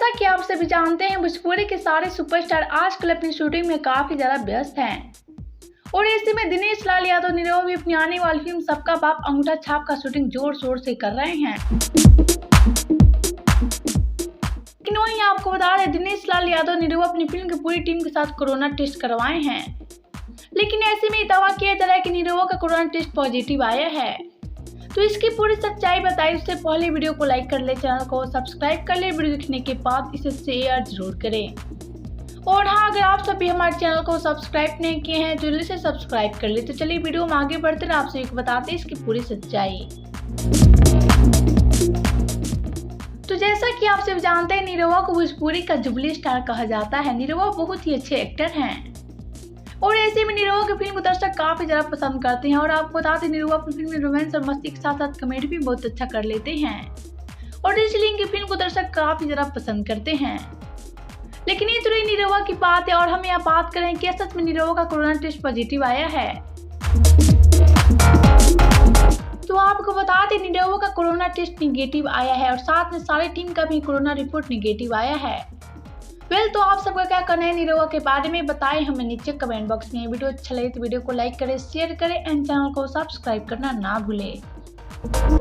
जैसा कि आप सभी जानते हैं, भोजपुरी के सारे सुपरस्टार आजकल अपनी शूटिंग में काफी ज्यादा व्यस्त हैं और ऐसे में दिनेश लाल यादव निरहुआ भी अपनी आने वाली फिल्म सबका बाप अंगूठा छाप का शूटिंग जोर शोर से कर रहे हैं। लेकिन वहीं आपको बता दें, दिनेश लाल यादव निरहुआ अपनी फिल्म की पूरी टीम के साथ कोरोना टेस्ट करवाए हैं, लेकिन ऐसे में दावा किया जा रहा है कि निरहुआ का कोरोना टेस्ट पॉजिटिव आया है। तो इसकी पूरी सच्चाई बताई उससे पहले वीडियो को लाइक कर ले, चैनल को सब्सक्राइब कर ले, वीडियो देखने के बाद इसे शेयर जरूर करें। और हाँ, अगर आप सभी हमारे चैनल को सब्सक्राइब नहीं किए हैं तो जल्दी से सब्सक्राइब कर ले। तो चलिए वीडियो में आगे बढ़ते हैं, आपसे एक बताते हैं इसकी पूरी सच्चाई। तो जैसा कि आप सब जानते हैं, निरहुआ को भोजपुरी का जुबली स्टार कहा जाता है। निरहुआ बहुत ही अच्छे एक्टर हैं और ऐसे में निरहुआ की फिल्म को दर्शक काफी ज्यादा पसंद करते हैं। और आपको बता दें, निरहुआ अपनी फिल्म में रोमांस और मस्ती के साथ साथ कॉमेडी भी बहुत अच्छा कर लेते हैं और इसलिए इनकी फिल्म को दर्शक काफी ज्यादा पसंद करते हैं। लेकिन ये तो रही निरहुआ की बात है और हम यहाँ बात करें कि सच में निरहुआ का कोरोना टेस्ट पॉजिटिव आया है। तो आपको बता दें, निरहुआ का कोरोना टेस्ट निगेटिव आया है और साथ में सारी टीम का भी कोरोना रिपोर्ट निगेटिव आया है। तो आप सबका क्या कहना है निरहुआ के बारे में बताएं हमें नीचे कमेंट बॉक्स में। वीडियो अच्छा लगे तो वीडियो को लाइक करें, शेयर करें एंड चैनल को सब्सक्राइब करना ना भूलें।